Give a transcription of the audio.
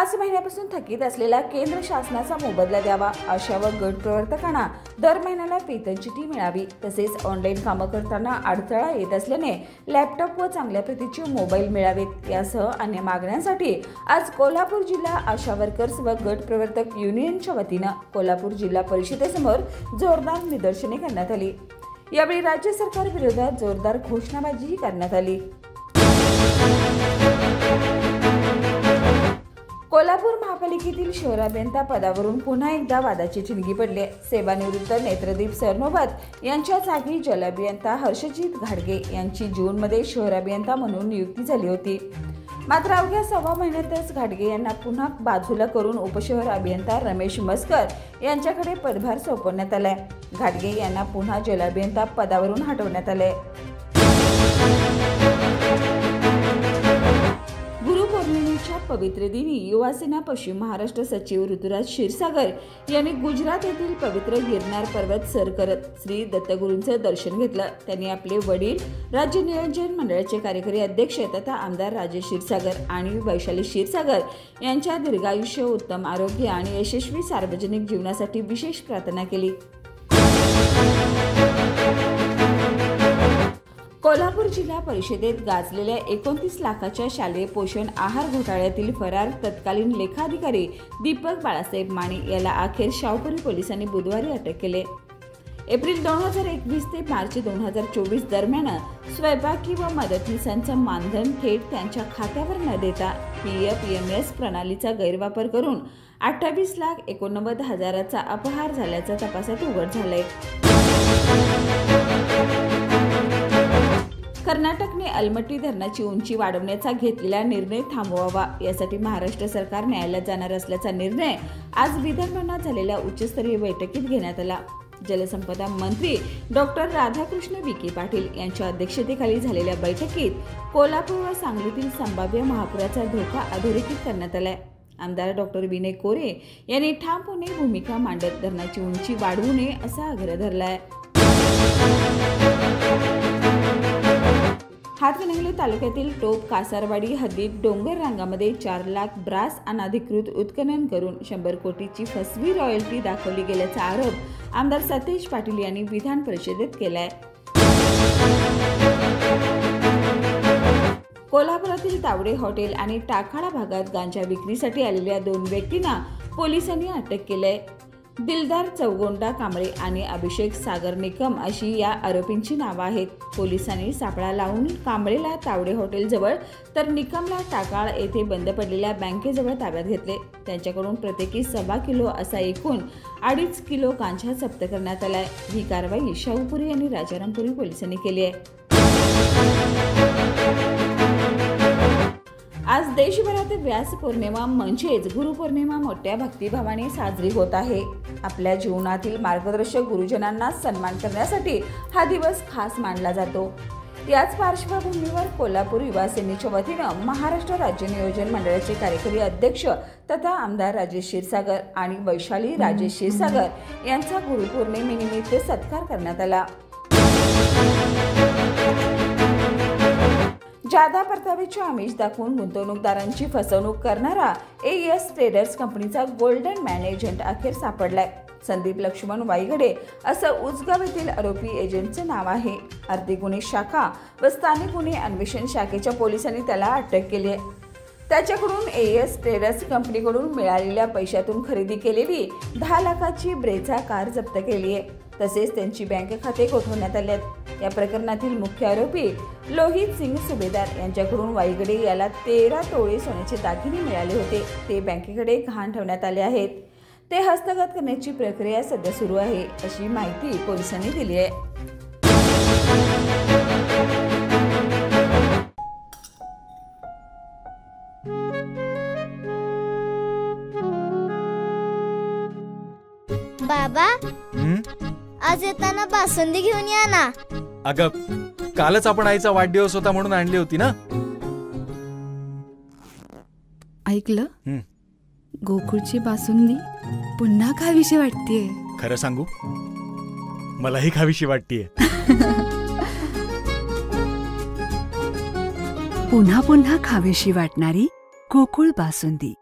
5 महिन्यापासून थकीत असलेला केंद्र शासनाचा मोबदला द्यावा, आशा व गट प्रवर्तकांना दर महिन्याला वेतन चिठ्ठी मिळावी, तसेच ऑनलाईन कामं करताना अडथळा येत असल्याने लॅपटॉप व चांगल्या प्रतीचे मोबाईल मिळावेत यासह अन्य मागण्यांसाठी आज कोल्हापूर जिल्हा आशा वर्कर्स व गट प्रवर्तक युनियनच्या वतीनं कोल्हापूर जिल्हा परिषदेसमोर जोरदार निदर्शने करण्यात आली। यावेळी राज्य सरकार विरोधात जोरदार घोषणाबाजीही करण्यात आली। कोल्हापूर महापालिकेतील शहर अभियंता पदावरून पुन्हा एकदा वादाची ठिणगी पडली। सेवानिवृत्त नेत्रदीप सरनोबत यांच्या जागी जलअभियंता हर्षजित घाडगे यांची जूनमध्ये शहर अभियंता म्हणून नियुक्ती झाली होती। मात्र अवघ्या 6 महिन्यातच घाडगे यांना पुन्हा बाजूला करून उपशहर अभियंता रमेश मस्कर यांच्याकडे पदभार सोपवण्यात आलाय। घाडगे यांना पुन्हा जलअभियंता पदावरून हटवण्यात आले। गुरुपौर्णिमेच्या पवित्र दिनी युवासेना पश्चिम महाराष्ट्र सचिव ऋतुराज क्षीरसागर यांनी गुजरात येथील पवित्र गिरनार पर्वत सर करत श्री दत्तगुरूंचे दर्शन घेतलं। त्यांनी आपले वडील राज्य नियोजन मंडळाचे कार्यकारी अध्यक्ष तथा आमदार राजेश क्षीरसागर आणि वैशाली क्षीरसागर यांच्या दीर्घायुष्य, उत्तम आरोग्य आणि यशस्वी सार्वजनिक जीवनासाठी विशेष प्रार्थना केली। कोल्हापूर जिल्हा परिषदेत गाजलेल्या 29 लाखाच्या शालेय पोषण आहार घोटाळ्यातील फरार तत्कालीन लेखाधिकारी दीपक बाळासाहेब माने याला अखेर शाहूपुरी पोलिसांनी बुधवारी अटक केले। एप्रिल 2021 ते मार्च 2024 दरम्यान स्वयंपाकी व मदतनीसांचं मानधन थेट त्यांच्या खात्यावर न देता PFMS प्रणालीचा गैरवापर करून 28,89,000चा अपहार झाल्याचा तपासात उघड झालंय। कर्नाटकने अलमट्टी धरणाची उंची वाढवण्याचा घेतलेला निर्णय थांबवावा यासाठी महाराष्ट्र सरकार न्यायालयात जाणार असल्याचा निर्णय आज विधानभवनात झालेल्या उच्चस्तरीय बैठकीत घेण्यात आला। जलसंपदा मंत्री डॉक्टर राधाकृष्ण विखे पाटील यांच्या अध्यक्षतेखाली झालेल्या बैठकीत कोल्हापूर व सांगलीतील संभाव्य महापुराचा धोका अधोरेखित करण्यात आलाय। आमदार डॉक्टर विनय कोरे यांनी ठामपणे भूमिका मांडत धरणाची उंची वाढवू नये असा आग्रह धरलाय। हातकणंगले तालुक्यातील टोप कासारवाडी हद्दीत डोंगर रांगामध्ये 4 लाख ब्रास अनधिकृत उत्खनन करून 100 कोटीची फसवी रॉयल्टी दाखवली गेल्याचा आरोप आमदार सतेज पाटील यांनी विधान परिषदेत केलाय। कोल्हापुरातील तावडे हॉटेल आणि टाकाळा भागात गांजा विक्रीसाठी आलेल्या 2 व्यक्तींना पोलिसांनी अटक केली। दिलदार चौगोंडा कांबळे आणि अभिषेक सागर निकम अशी या आरोपींची नावं आहेत। पोलिसांनी सापळा लावून कांबळेला तावडे हॉटेल जवळ तर निकमला टाकाळ येथे बंद पडलेल्या बँकेजवळ ताब्यात घेतले। त्यांच्याकडून प्रत्येकी 1.25 किलो असा एकूण 2.5 किलो गांजा जप्त करण्यात आलाय। ही कारवाई शाहूपुरी आणि राजारामपुरी पोलिसांनी केली आहे। आज देशभरात व्यास पौर्णिमा म्हणजेच गुरुपौर्णिमा मोठ्या भक्तिभावाने साजरी होत आहे। आपल्या जीवनातील मार्गदर्शक गुरुजनांना सन्मान करण्यासाठी हा दिवस खास मानला जातो। याच पार्श्वभूमीवर कोल्हापूर युवा सेनेच्या वतीनं महाराष्ट्र राज्य नियोजन मंडळाचे कार्यकारी अध्यक्ष तथा आमदार राजेश क्षीरसागर आणि वैशाली राजेश क्षीरसागर यांचा गुरुपौर्णिमेनिमित्त सत्कार करण्यात आला। जादा परताव्याचे आमिष दाखवून गुंतवणूकदारांची फसवणूक करणारा AES ट्रेडर्स कंपनीचा गोल्डन मॅन एजंट अखेर सापडलाय। संदीप लक्ष्मण वाईगडे असं उजगाव येथील आरोपी एजंटचे नाव आहे। आर्थिक गुन्हे शाखा व स्थानिक गुन्हे अन्वेषण शाखेच्या पोलिसांनी त्याला अटक केली आहे। त्याच्याकडून AES ट्रेडर्स कंपनीकडून मिळालेल्या पैशातून खरेदी केलेली 10 लाखाची ब्रेझा कार जप्त केली आहे। तसेच त्यांची बँक खाते गोठवण्यात आले आहेत। या प्रकरणातील मुख्य आरोपी लोहित सिंग सुभेदार यांच्याकडून वाईगडे याला 13 तोळे सोन्याचे दागिने मिळाले होते। ते बँकेकडे गहाण ठेवण्यात आले आहेत। ते हस्तगत करण्याची प्रक्रिया सध्या सुरू आहे अशी माहिती पोलिसांनी दिली आहे। बाबा आज येताना बासुंदी घेऊन या ना। अगं कालच आपण आईचा वाढदिवस होता म्हणून आणली होती ना। ऐकलं, गोकुळची बासुंदी पुन्हा खावीशी वाटतेय। खरं सांगू, मलाही खावीशी वाटतेय। पुन्हा पुन्हा खावीशी वाटणारी गोकुळ बासुंदी।